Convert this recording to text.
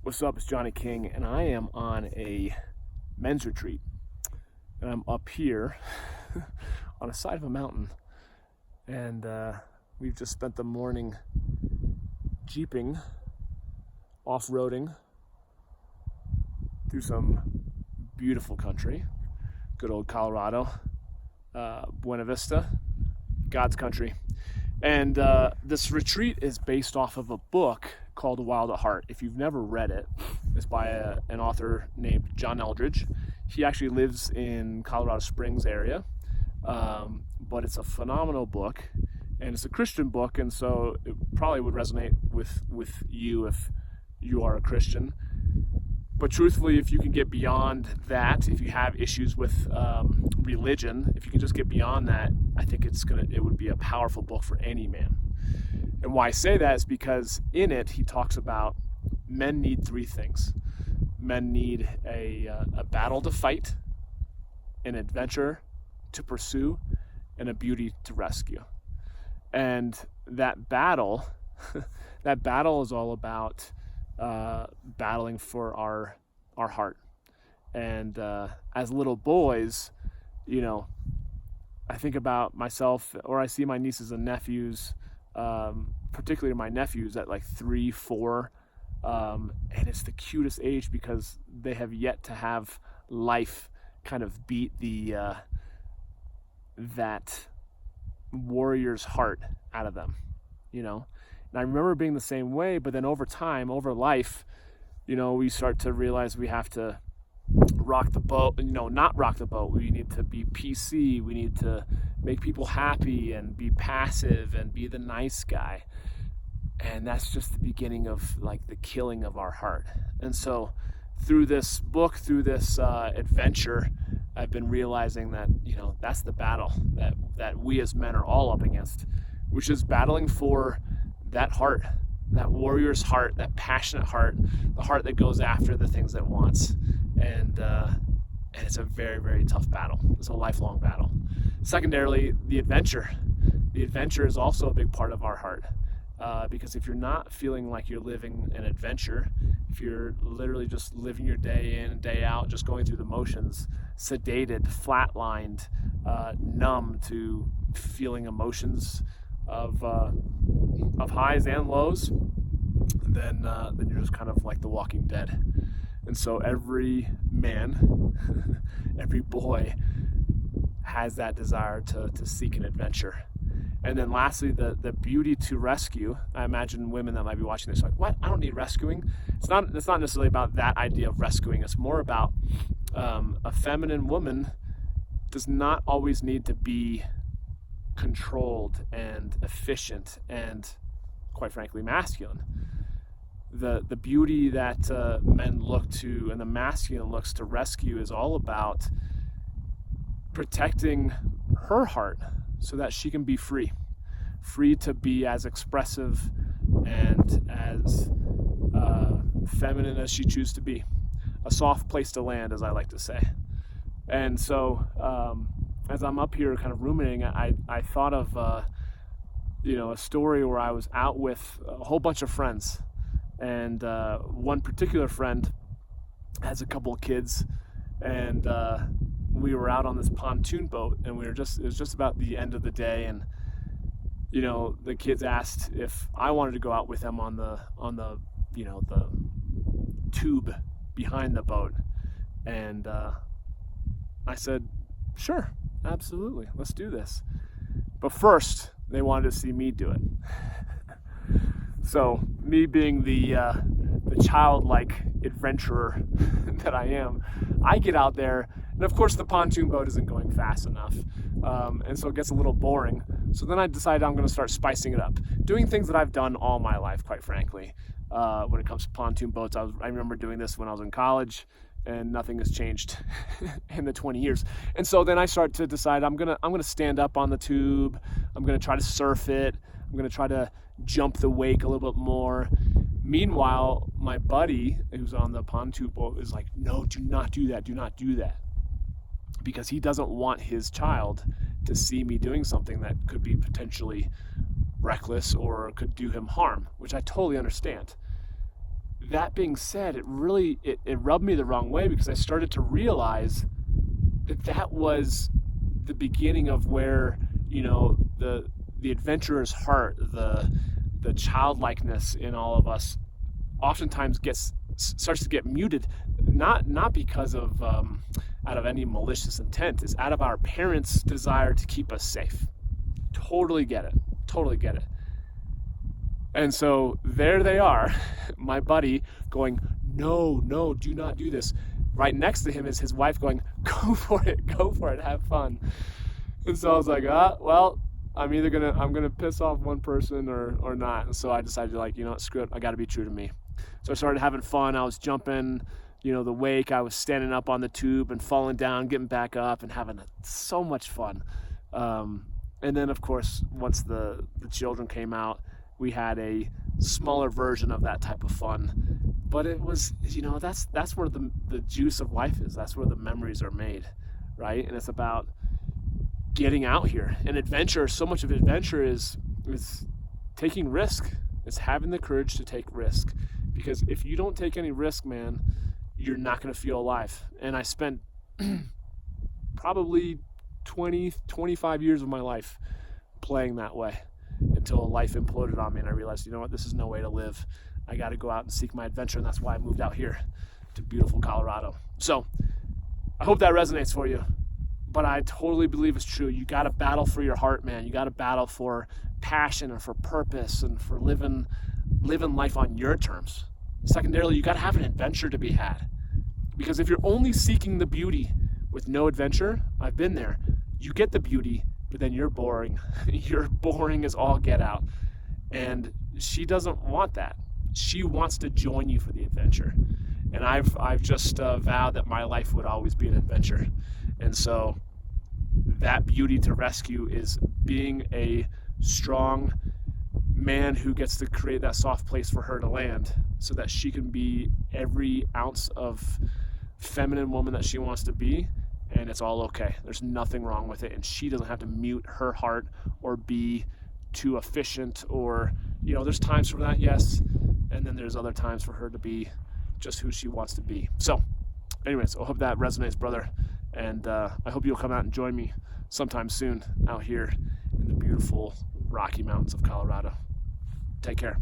What's up? It's Johnny King, and I am on a men's retreat. And I'm up here on the side of a mountain. And we've just spent the morning jeeping, off-roading through some beautiful country. Good old Colorado, Buena Vista, God's country. And this retreat is based off of a book called Wild at Heart. If you've never read it, it's by an author named John Eldredge. He actually lives in Colorado Springs area, but it's a phenomenal book, and it's a Christian book, and so it probably would resonate with you if you are a Christian. But truthfully, if you can get beyond that, if you have issues with religion, if you can just get beyond that, I think it would be a powerful book for any man. And why I say that is because in it, he talks about men need three things. Men need a battle to fight, an adventure to pursue, and a beauty to rescue. And that battle, is all about battling for our heart. And as little boys, I think about myself, or I see my nieces and nephews, particularly my nephews at like 3, 4, and it's the cutest age because they have yet to have life kind of beat that warrior's heart out of them, And I remember being the same way, but then over time, over life, we start to realize we have to rock the boat, not rock the boat. We need to be PC. We need to make people happy and be passive and be the nice guy. And that's just the beginning of like the killing of our heart. And so through this book, through this adventure, I've been realizing that, that's the battle that we as men are all up against, which is battling for that heart, that warrior's heart, that passionate heart, the heart that goes after the things that it wants. And it's a very, very tough battle. It's a lifelong battle. Secondarily, the adventure. The adventure is also a big part of our heart. Because if you're not feeling like you're living an adventure, if you're literally just living your day in and day out, just going through the motions, sedated, flatlined, numb to feeling emotions of highs and lows, then you're just kind of like the Walking Dead. And so every man, every boy has that desire to seek an adventure. And then lastly, the beauty to rescue. I imagine women that might be watching this like, what? I don't need rescuing. It's not necessarily about that idea of rescuing. It's more about a feminine woman does not always need to be controlled and efficient and, quite frankly, masculine. The beauty that men look to and the masculine looks to rescue is all about protecting her heart so that she can be free to be as expressive and as feminine as she chooses to be. A soft place to land, as I like to say. And so as I'm up here kind of ruminating, I thought of a story where I was out with a whole bunch of friends. And one particular friend has a couple of kids, and we were out on this pontoon boat, and it was just about the end of the day, and the kids asked if I wanted to go out with them on the the tube behind the boat, and I said, sure, absolutely, let's do this. But first, they wanted to see me do it. So me being the childlike adventurer that I am, I get out there, and of course the pontoon boat isn't going fast enough, and so it gets a little boring. So then I decided I'm going to start spicing it up, doing things that I've done all my life, quite frankly. When it comes to pontoon boats, I remember doing this when I was in college, and nothing has changed in the 20 years. And so then I start to decide I'm gonna stand up on the tube. I'm gonna try to surf it. I'm gonna try to jump the wake a little bit more. Meanwhile, my buddy who's on the pontoon boat is like, no, do not do that. Do not do that. Because he doesn't want his child to see me doing something that could be potentially reckless or could do him harm, which I totally understand. that being said, it really it rubbed me the wrong way, because I started to realize that was the beginning of where, the adventurer's heart, the childlikeness in all of us oftentimes starts to get muted, not because of out of any malicious intent. It's out of our parents' desire to keep us safe. Totally get it. And so there they are, my buddy going, no, do not do this. Right next to him is his wife going, go for it, have fun. And so I was like, well, I'm gonna piss off one person or not. And so I decided, like, screw it, I gotta be true to me. So I started having fun. I was jumping, the wake. I was standing up on the tube and falling down, getting back up, and having so much fun. And then, of course, once the children came out, we had a smaller version of that type of fun. But it was, that's where the juice of life is. That's where the memories are made, right? And it's about getting out here. And adventure, so much of adventure is taking risk. It's having the courage to take risk. Because if you don't take any risk, man, you're not going to feel alive. And I spent probably 25 years of my life playing that way, until life imploded on me and I realized, this is no way to live. I got to go out and seek my adventure, and that's why I moved out here to beautiful Colorado. So I hope that resonates for you, but I totally believe it's true. You got to battle for your heart, man. You got to battle for passion and for purpose and for living life on your terms. Secondarily, you got to have an adventure to be had, because if you're only seeking the beauty with no adventure, I've been there. You get the beauty, but then you're boring. You're boring as all get out. And she doesn't want that. She wants to join you for the adventure. And I've just vowed that my life would always be an adventure. And so that beauty to rescue is being a strong man who gets to create that soft place for her to land, so that she can be every ounce of feminine woman that she wants to be. And it's all okay. There's nothing wrong with it. And she doesn't have to mute her heart or be too efficient, or, there's times for that, yes. And then there's other times for her to be just who she wants to be. So anyways, I hope that resonates, brother. And I hope you'll come out and join me sometime soon out here in the beautiful Rocky Mountains of Colorado. Take care.